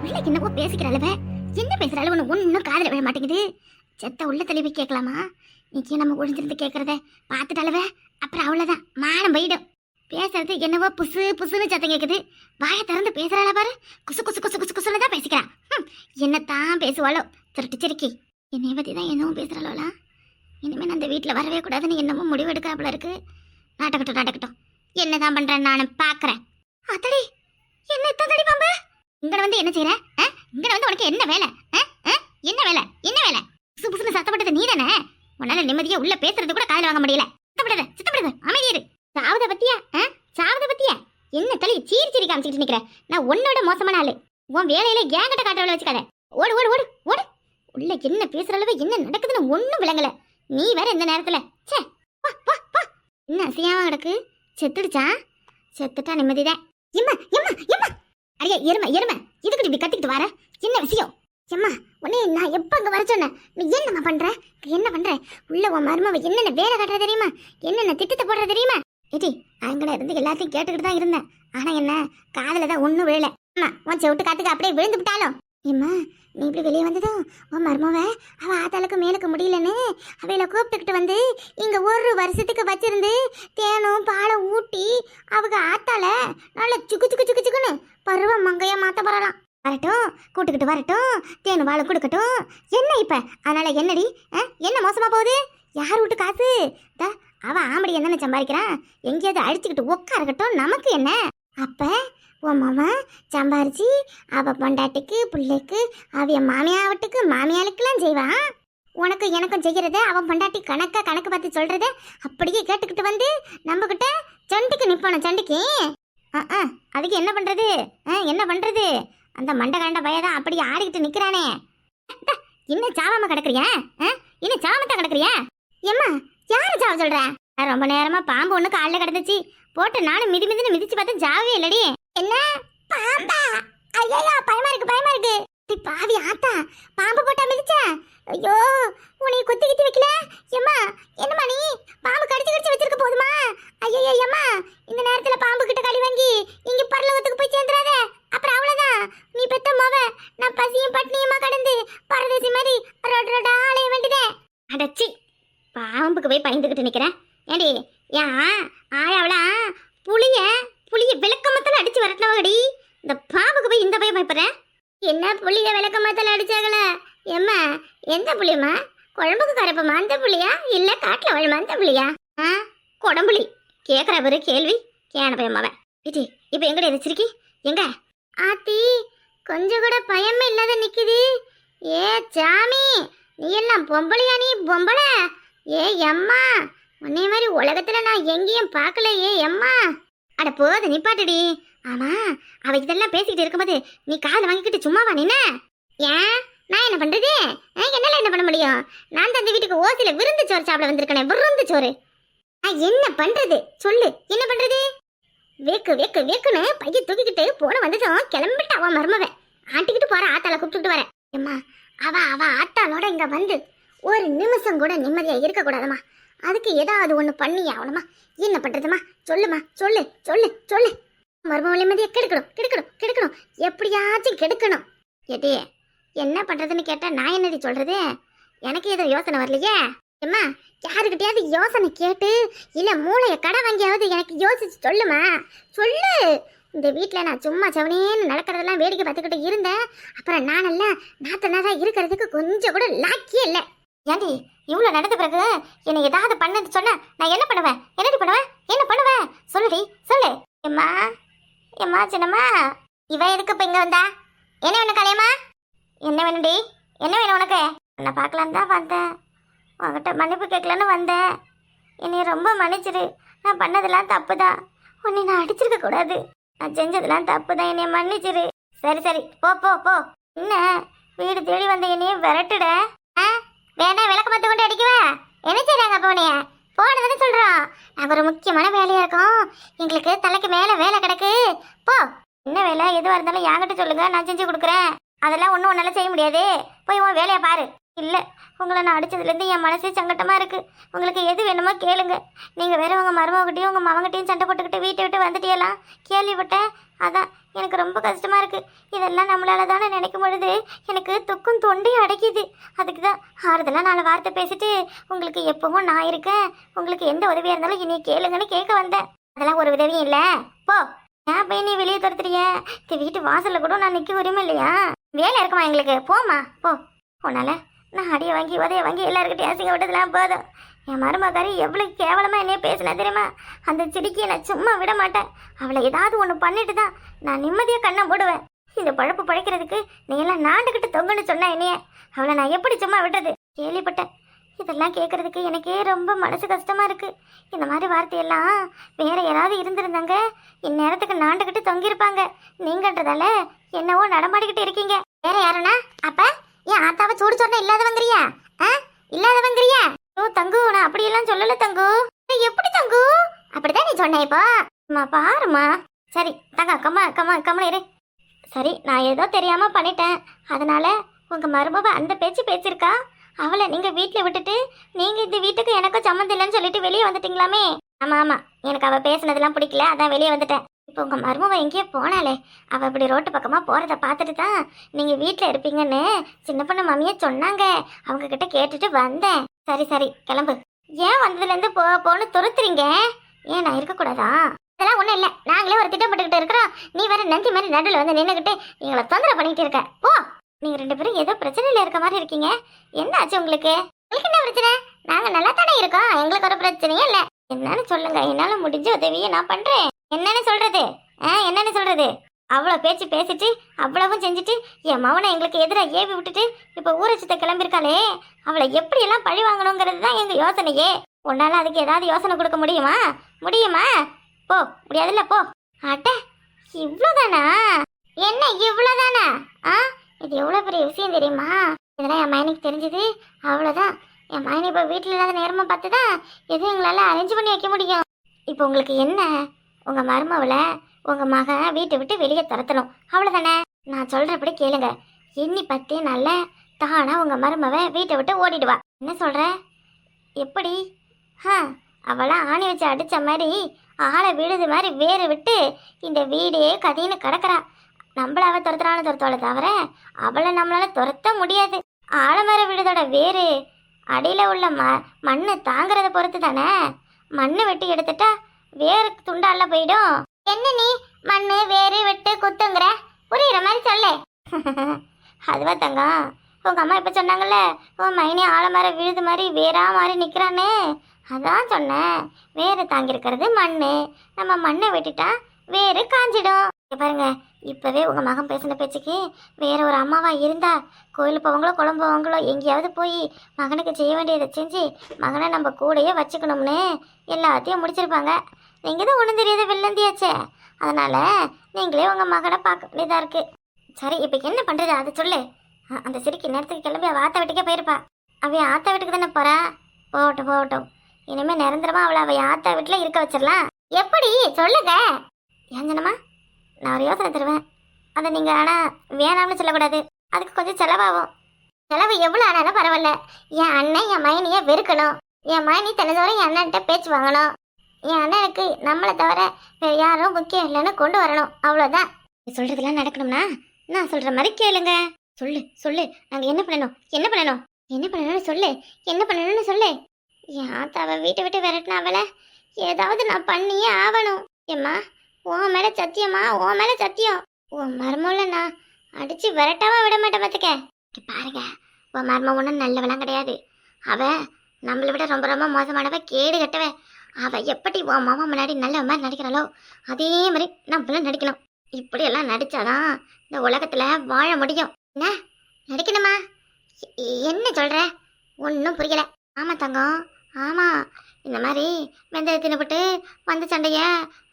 பிள்ளைக்கு என்னவோ பேசிக்கிறாளவ, என்ன பேசுறாளவன்னு ஒன்னும் காதுல விழ மாட்டேங்குது. செத்த உள்ள தழுவி கேட்கலாமா? இன்னைக்கு நம்ம ஒழிஞ்சிருந்து கேட்கறத பார்த்துட்டாளவ, அப்புறம் அவ்வளவுதான், மானம் போயிடும். பேசுறது என்னவோ புசு புசுன்னு சத்தம் கேட்குது. வாயை திறந்து பேசுறாளா பாரு, குசு குசு குசு குசு குசுன்னு தான் பேசிக்கிறான். என்னத்தான் பேசுவாளோ திருட்டு சிரிக்கி. என்னை பத்தி தான் என்னவும் பேசுறாளோலாம். இனிமே நான் அந்த வீட்டில் வரவே கூடாதுன்னு என்னமோ முடிவு எடுக்காப்புல இருக்கு. நாட்டக்கட்டும் நாட்டக்கட்டும், என்னதான் பண்றேன் நானும் பாக்குறேன். அத்தடி, என்ன தடி பாம்பு இங்க வந்து என்ன செய்யற? இங்க வந்து உனக்கு என்ன வேலை? என்ன வேலை? என்ன வேலை? புசு புசுன்னு சத்தப்பட்டது நீ தானே? உன்னால நிம்மதியா உள்ள பேசுறது கூட காதுல வாங்க முடியல. சித்தப்படுது அமைதி இரு. சாவத பத்தியா? சாவத பத்தியா? என்ன தலி சீரி சீரி காமிச்சிட்டு நிக்கிற? நான் உன்னோட மோசமான ஆளு. உன் வேலையில ஏங்கிட்ட காட்டவளை வச்சுக்காத. ஓடு ஓடு ஓடு ஓடு. உள்ள என்ன பேசுற அளவு என்ன நடக்குதுன்னு ஒண்ணும் விளங்கல. நீ வேற இந்த நேரத்துல ச்சே வா வா வா. என்ன அசியாம கிடக்கு? செத்துடுச்சா? செத்துட்டா நிம்மதிதான். எம்மா எம்மா எம்மா. அடியே எருமை எருமை, இதுக்கு இப்படி கத்திக்கிட்டு வர? என்ன விஷயம்? எம்மா உன்னை நான் எப்ப அங்க வர சொன்னேன்? நீ என்னம்மா பண்ற? என்ன பண்ற? உள்ள உன் மருமவ என்னென்ன வேலை காட்டுற தெரியுமா? என்னென்ன திட்டத்தை போடுற தெரியுமா? ஏடி அங்கட இருந்து எல்லாத்தையும் கேட்டுக்கிட்டு தான் இருந்தேன். ஆனா என்ன காதுல தான் ஒன்றும் விழல. அம்மா உன் செவிட்டு காத்துக்கு அப்படியே விழுந்து விட்டாலும். ஏம்மா நீ இப்படி வெளியே வந்ததும் உன் மருமவ அவ ஆத்தாளுக்கு மேலுக்கு முடியலன்னு அவையில கூப்பிட்டுக்கிட்டு வந்து இங்க ஒரு வருஷத்துக்கு வச்சிருந்து தேனும் பாலை ஊட்டி அவங்க ஆத்தால நல்லா சுக்கு சுக்கு சுக்கு சுக்குன்னு பருவ மங்கையா மாத்த வரலாம். வரட்டும், கூட்டுக்கிட்டு வரட்டும், தேனு வாழை கொடுக்கட்டும். என்ன இப்ப அதனால என்னடி? என்ன மோசமா போகுது? யார் வீட்டு காசு? அவ ஆம்படி என்னென்ன சம்பாதிக்கிறான்? எங்கேயாவது அடிச்சுக்கிட்டு உட்காரக்கட்டும், நமக்கு என்ன? அப்ப உன் மாமா சம்பாரிச்சு அவ பொண்டாட்டிக்கு பிள்ளைக்கு அவைய மாமியாவட்டுக்கு மாமியாளுக்கெல்லாம் செய்வான். உனக்கு எனக்கும் செய்கிறத அவன் பொண்டாட்டி கணக்கு பார்த்து சொல்றத அப்படியே கேட்டுக்கிட்டு வந்து நம்ம கிட்ட சண்டிக்கு நிப்பான சண்டிக்கு. அதுக்கு என்ன பண்றது? என்ன பண்றது? அந்த மண்டை கண்ட பையதான் அப்படி ஆடிக்கிட்டு நிக்கிறானே. இன்னும் சாவாம கிடக்குறியா? இன்னும் சாவத்தான் கிடக்குறியா? ஏம்மா யாரு சாவ சொல்ற? ரொம்ப நேரமா பாம்பு ஒண்ணு காலில் கிடந்துச்சு, போட்டு நானும் மிதின்னு மிதிச்சு பார்த்தா ஜாவே இல்லடி. என்ன பாம்பா? ஐயோ பயமா இருக்கு பயமா இருக்கு. பாவி ஆத்தா, பாம்பு போட்டா மிதிச்ச? ஐயோ உன்னை குத்தி கித்தி வைக்கல? ஏம்மா என்னம்மா நீ பாம்பு கடிச்சு வச்சிருக்க போதுமா? ஐயோ ஏம்மா இந்த நேரத்துல பாம்பு கிட்ட கடி வாங்கி இங்க பரலோகத்துக்கு போய் சேர்ந்துடாத. அப்புறம் அவ்வளவுதான், நீ பெத்த மோவ நான் பசியும் பட்னியுமா கடந்து பரதேசி மாதிரி ரோட ஆளைய வேண்டியதே. அடச்சி, பாம்புக்கு போய் பயந்துகிட்டு நிக்கிறேன். ஏடி ஏன் ஆயாவளா புளிய விளக்கமத்தில் அடிச்சு வரட்டினவடி, இந்த பாம்புக்கு போய் இந்த பையன் பயப்படுறேன். என்ன புளிய விளக்கமத்தில் அடிச்சாங்கள? ஏம்மா எந்த புளியம்மா? குழம்புக்கு கரைப்பமா அந்த புளியா, இல்ல காட்டுல வழுமா அந்த புளியா? குடம்புளி கேக்குற பேரு கேள்வி கேன பயமாவ. இது இப்ப எங்கட வச்சிருக்கி? எங்க ஆத்தி கொஞ்சம் கூட பயமே இல்லாத நிக்குது. ஏ சாமி, நீ எல்லாம் பொம்பளையா? நீ பொம்பளை? ஏ எம்மா, உன்னை மாதிரி உலகத்துல நான் எங்கேயும் பார்க்கல. ஏ எம்மா, அட போது நிப்பாட்டுடி. ஆமா அவ இதெல்லாம் பேசிக்கிட்டு இருக்கும்போது நீ காலை வாங்கிக்கிட்டு சும்மாவா நின்ன? ஏன் நான் என்ன பண்றது? என்னால என்ன பண்ண முடியும்? நான் தான் அந்த வீட்டுக்கு ஓசில விருந்து சோறு சாப்பிட வந்திருக்கேன். விருந்து சோறு என்ன பண்றது சொல்லு? என்ன பண்றது? வேக்கு வேக்கு வேக்குன்னு பைய தூக்கிக்கிட்டு போன வந்ததும் கிளம்பிட்டு அவ மருமவன் ஆட்டிக்கிட்டு போற ஆத்தால கூப்பிட்டுட்டு வரேன். ஏம்மா அவ ஆத்தாளோட இங்க வந்து ஒரு நிமிஷம் கூட நிம்மதியா இருக்க கூடாதுமா. அதுக்கு ஏதாவது ஒண்ணு பண்ணி ஆகணுமா? என்ன பண்றதுமா? சொல்லுமா, சொல்லு சொல்லு சொல்லு. மருமவ நிம்மதியா கெடுக்கணும், எப்படியாச்சும் கெடுக்கணும். ஏடி என்ன பண்றதுன்னு கேட்டா நான் என்னடி சொல்றது? எனக்கு ஏதோ யோசனை வரலையே. ஏம்மா யாருக்கிட்டையாவது யோசனை கேட்டு இல்ல மூளைய கடை வாங்கியாவது எனக்கு யோசிச்சு சொல்லுமா, சொல்லு. இந்த வீட்டில் நான் சும்மா சவனேன்னு நடக்கிறதெல்லாம் வேடிக்கை பார்த்துக்கிட்டு இருந்தேன். அப்புறம் நானெல்லாம் நாத்தனாரா இருக்கிறதுக்கு கொஞ்சம் கூட லாக்கியே இல்லை. ஏண்டி இவ்வளோ நடந்த பிறகு என்னை ஏதாவது பண்ணது சொன்ன நான் என்ன பண்ணுவேன்? என்னடி பண்ணுவேன்? என்ன பண்ணுவேன்? சொல்லுடி சொல்லு. எம்மா எம்மா சின்னம்மா, இவ எதுக்கு இப்போ இங்கே வந்தா? என்ன வேணும் கலையம்மா? என்ன வேணும்டி? என்ன வேணும் உனக்கு? உன்னை பார்க்கலான்னு தான் வந்தேன். உங்ககிட்ட மன்னிப்பு கேட்கலான்னு வந்தேன். என்னை ரொம்ப மன்னிச்சிரு. நான் பண்ணதெல்லாம் தப்பு தான். உன்னை நான் அடிச்சிருக்க கூடாது. நான் செஞ்சதெல்லாம் தப்பு தான். என்னைய மன்னிச்சிரு. சரி சரி போ போ போ. என்ன வீடு தேடி வந்த என்னைய விரட்டுட? வேணா விளக்க மத்த கொண்டு அடிக்குவா? என்ன செய்றாங்க அப்போ? உனைய போனதுன்னு சொல்றோம். நாங்கள் ஒரு முக்கியமான வேலையா இருக்கோம். எங்களுக்கு தலைக்கு மேல வேலை கிடக்கு. போ. என்ன வேலை எதுவாக இருந்தாலும் என்கிட்ட சொல்லுங்க, நான் செஞ்சு கொடுக்குறேன். அதெல்லாம் ஒன்றும் உன்னால செய்ய முடியாது. போய் உன் வேலையை பாரு. இல்லை, உங்களை நான் அடிச்சதுலேருந்து என் மனசே சங்கட்டமாக இருக்குது. உங்களுக்கு எது வேணுமோ கேளுங்க. நீங்கள் வேற உங்கள் மருமகிட்டையும் உங்கள் மகன்கிட்டையும் சண்டை போட்டுக்கிட்டு வீட்டை விட்டு வந்துட்டியலாம் கேள்விப்பட்டேன். அதான் எனக்கு ரொம்ப கஷ்டமாக இருக்குது. இதெல்லாம் நம்மளால தானே நினைக்கும் பொழுது எனக்கு துக்கும் தொண்டையும் அடைக்குது. அதுக்கு தான் ஆறுதலாக 4 வார்த்தை பேசிட்டு உங்களுக்கு எப்பவும் நான் இருக்கேன், உங்களுக்கு எந்த உதவியாக இருந்தாலும் இனி கேளுங்கன்னு கேட்க வந்தேன். அதெல்லாம் ஒரு உதவியும் இல்லை. போ. ஏன் போய் நீ வெளியே துரத்துறிய? வீட்டு வாசலில் கூட நான் நிற்க உரிமை இல்லையா? வேலை இருக்குமா எங்களுக்கு? போமா போ. உன்னால நான் அடியை வாங்கி உதைய வாங்கி எல்லாருக்கிட்டையும் அசிங்க விட்டதுலாம் போதும். என் மருமகாரி எவ்வளோ கேவலமாக என்னைய பேசினா தெரியுமா? அந்த சிரிக்கியை நான் சும்மா விட மாட்டேன். அவளை ஏதாவது ஒன்று பண்ணிட்டு தான் நான் நிம்மதியாக கண்ணை போடுவேன். இந்த பழப்பு பழைக்கிறதுக்கு நீ எல்லாம் நாண்டுக்கிட்டு தொங்குன்னு சொன்ன என்னைய அவளை நான் எப்படி சும்மா விடுறது? கேள்விப்பட்டேன். இதெல்லாம் கேட்குறதுக்கு எனக்கே ரொம்ப மனசு கஷ்டமாக இருக்குது. இந்த மாதிரி வார்த்தையெல்லாம் வேற யாராவது இருந்திருந்தாங்க இந்நேரத்துக்கு நாண்டுக்கிட்டு தொங்கியிருப்பாங்க. நீங்கன்றதால என்னவோ நடமாடிக்கிட்டு இருக்கீங்க. வேற யாருன்னா அப்ப ஏன் ஆத்தாவை சூடு சொன்ன இல்லாதவங்கிறியா? இல்லாதவங்கிறியா? ஓ தங்கு, நான் அப்படியெல்லாம் சொல்லல தங்கு. எப்படி தங்கு? அப்படிதான் நீ சொன்ன. இப்போ பாருமா. சரி தங்க, கம்மா இரு. சரி, நான் ஏதோ தெரியாம பண்ணிட்டேன். அதனால உங்க மருமவ அந்த பேச்சு பேசியிருக்கா. அவளை நீங்க வீட்டில் விட்டுட்டு நீங்க இந்த வீட்டுக்கு எனக்கும் சம்மந்தம் இல்லைன்னு சொல்லிட்டு வெளியே வந்துட்டீங்களாமே. ஆமா, எனக்கு அவ பேசுனதெல்லாம் பிடிக்கல, அதான் வெளியே வந்துட்டேன். இப்போ உங்க மருமவ எங்கேயோ போனாலே, அவ இப்படி ரோட்டு பக்கமா போறத பார்த்துட்டு தான் நீங்க வீட்டில் இருப்பீங்கன்னு சின்ன பொண்ணு மாமியே சொன்னாங்க. அவங்க கிட்ட கேட்டுட்டு வந்தேன். சரி கிளம்பு. ஏன் வந்ததுலேருந்து போன்னு துருத்துறீங்க? ஏன் நான் இருக்கக்கூடாதா? அதெல்லாம் ஒன்றும் இல்லை, நாங்களே ஒரு திட்டம் போட்டுக்கிட்டு இருக்கிறோம். நீ வேற நந்தி மாதிரி நடுவில் வந்து நின்றுக்கிட்டு எங்களை தொந்தரவு பண்ணிக்கிட்டு இருக்க. போ. நீங்க 2 பேரும் ஏதோ பிரச்சனையில இருக்க மாதிரி இருக்கீங்க. என்ன ஆச்சு உங்களுக்கு? உங்களுக்கு என்ன பிரச்சனை? நாங்க நல்லா தானே இருக்கோம், எங்களுக்கு ஒரு பிரச்சனையும் இல்லை. என்னன்னு சொல்லுங்க, என்னால முடிஞ்ச உதவியை நான் பண்றேன். என்னன்னு சொல்றது? அவ்வளோ பேச்சு பேசிட்டு அவ்வளவும் செஞ்சுட்டு என் மவனை எங்களுக்கு எதிராக ஏவி விட்டுட்டு இப்போ ஊரை சுத்த கிளம்பியிருக்காளே, அவளை எப்படியெல்லாம் பழி வாங்கணுங்கிறது தான் எங்க யோசனையே. உன்னால அதுக்கு ஏதாவது யோசனை கொடுக்க முடியுமா? போ. முடியாதுல்ல, போ. அட்ட, இவ்வளோதானா? என்ன இவ்வளோதானா? இது எவ்வளோ பெரிய விஷயம் தெரியுமா? இதெல்லாம் என் மைனுக்கு தெரிஞ்சது அவ்வளோதான். என் மைனி இப்போ வீட்டில் இல்லாத நேரமாக பார்த்து தான் எதுவும் எங்களால் அரேஞ்ச் பண்ணி வைக்க முடியும். இப்போ உங்களுக்கு என்ன? உங்கள் மருமவளை உங்கள் மகன் வீட்டை விட்டு வெளியே துரத்தணும், அவ்வளோதானே? நான் சொல்கிறபடி கேளுங்க. எண்ணி 10 நாள்ல தானா உங்கள் மருமவை வீட்டை விட்டு ஓடிடுவா. என்ன சொல்கிற? எப்படி? அவளாம் ஆணி வச்சு அடித்த மாதிரி ஆளை விழுது மாதிரி வேறு விட்டு இந்த வீடே கதைன்னு கிடக்கிறா. நம்மள அவ துரத்துறான்னு தவிர அவளை நம்மளால துரத்த முடியாது. ஆலமர வீடோட வேறு அடியில் உள்ள மண்ணு தாங்கிறத பொறுத்து தானே. மண்ணு வெட்டி எடுத்துட்டா வேறு துண்டால போயிடும். என்ன நீ மண்ணு வேறு வெட்டு குத்துங்கிற? புரியுற மாதிரி சொல்லு. அதுவா தங்கம், உங்க அம்மா இப்ப சொன்னாங்கல்ல, உன் மைனி ஆலமர விழுது மாதிரி வேறா மாதிரி நிக்கிறான்னு, அதான் சொன்னேன். வேறு தாங்கியிருக்கிறது மண்ணு, நம்ம மண்ணை வெட்டிட்டா வேறு காஞ்சிடும். பாருங்க, இப்பவே உங்க மகன் பேசின பேச்சுக்கு வேற ஒரு அம்மாவா இருந்தா கோயில் போவங்களோ குழம்பு போவங்களோ எங்கேயாவது போய் மகனுக்கு செய்ய வேண்டியதை செஞ்சு மகனை நம்ம கூடையே வச்சுக்கணும்னு எல்லாத்தையும் முடிச்சிருப்பாங்க. நீங்க தான் ஒன்றும் தெரியாத வெள்ளந்தியாச்சே, அதனால நீங்களே உங்க மகனை பார்க்க வேண்டியதா இருக்கு. சரி, இப்போ என்ன பண்றது அதை சொல்லு. அந்த சிரிக்கு நேரத்துக்கு கிளம்பி அவள் ஆத்த வீட்டுக்கே போயிருப்பா. அவ ஆத்த வீட்டுக்கு தானே போறா. போகட்டும். இனிமே நிரந்தரமா அவளை அவ ஆத்த வீட்டுல இருக்க வச்சிடலாம். எப்படி சொல்லுங்க? ஏஞ்சனமா, நான் ஒரு யோசனை தருவேன். அதை நீங்க ஆனா வேணாம்னு சொல்லக்கூடாது. அதுக்கு கொஞ்சம் செலவாகும். செலவு எவ்வளோ ஆனாலும் பரவாயில்ல. என் அண்ணன் என் மைனியை வெறுக்கணும். என் மைனி தினந்தோறும் என் அண்ணன்கிட்ட பேச்சு வாங்கணும். என் அண்ணனுக்கு நம்மளை தவிர வேற யாரும் முக்கியம் இல்லைன்னு கொண்டு வரணும். அவ்வளோதான். சொல்றதெல்லாம் நடக்கணும்னா நான் சொல்ற மாதிரி கேளுங்க. சொல்லு. நாங்க என்ன பண்ணணும்னு சொல்லு. என் ஆத்தாவை வீட்டை விட்டு விரட்டினா அவளை ஏதாவது நான் பண்ணியே ஆகணும். ஏம்மா, உன் மேல சத்தியம். உன் மருமகளை நான் அடிச்சு விரட்டாம விட மாட்டேன். பார்த்துக்க பாருங்க, உன் மரும ஒன்றும் நல்லவெல்லாம் கிடையாது. அவ நம்மளை விட ரொம்ப ரொம்ப மோசமானவ, கேடு கட்டவ. அவ எப்படி உன் மாமா முன்னாடி நல்ல மாதிரி நடிக்கிறாளோ அதே மாதிரி நம்மளும் நடிக்கணும். இப்படியெல்லாம் நடிச்சாதான் இந்த உலகத்துல வாழ முடியும். என்ன நடிக்கணுமா? என்ன சொல்ற? ஒன்றும் புரியல. ஆமா தங்கம், ஆமா. இந்த மாதிரி வெந்தய தின்னுபட்டு வந்த சண்டைய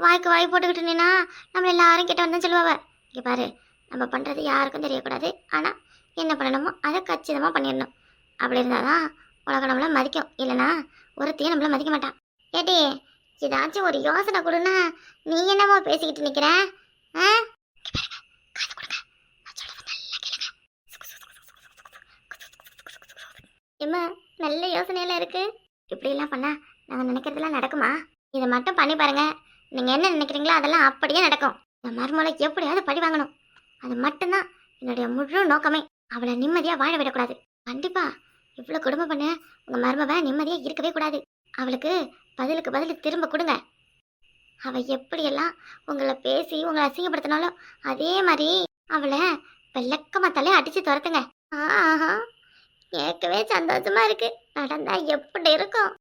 வாய்க்கு வாய் போட்டுக்கிட்டு நின்னா நம்மள எல்லாரும் கிட்ட வந்து சொல்லுவாவ. இங்கே பாரு, நம்ம பண்ணுறது யாருக்கும் தெரியக்கூடாது. ஆனால் என்ன பண்ணணுமோ அதை கச்சிதமாக பண்ணிடணும். அப்படி இருந்தாதான் உலகம் நம்மளை மதிக்கும். இல்லைனா ஒருத்தையும் நம்மளை மதிக்க மாட்டான். ஏடி, ஏதாச்சும் ஒரு யோசனை கொடுன்னா நீ என்னமோ பேசிக்கிட்டு நிற்கிற? ஏம்மா, நல்ல யோசனையெல்லாம் இருக்கு. இப்படியெல்லாம் பண்ணா நாங்கள் நினைக்கிறதெல்லாம் நடக்குமா? இதை மட்டும் பண்ணி பாருங்க. நீங்கள் என்ன நினைக்கிறீங்களோ அதெல்லாம் அப்படியே நடக்கும். என் மருமகளை எப்படியாவது பழி வாங்கணும். அது மட்டும்தான் என்னுடைய முழு நோக்கமே. அவளை நிம்மதியாக வாழ விடக்கூடாது. கண்டிப்பா இவ்வளோ குடும்பம் பண்ண உங்கள் மருமவை நிம்மதியாக இருக்கவே கூடாது. அவளுக்கு பதிலுக்கு பதில் திரும்ப கொடுங்க. அவள் எப்படியெல்லாம் உங்களை பேசி உங்களை அசிங்கப்படுத்தினாலும் அதே மாதிரி அவளை வெள்ளக்கமத்தாலே அடித்து துரத்துங்க. ஆஹா, கேட்கவே சந்தோஷமா இருக்கு. நடந்தா எப்படி இருக்கும்?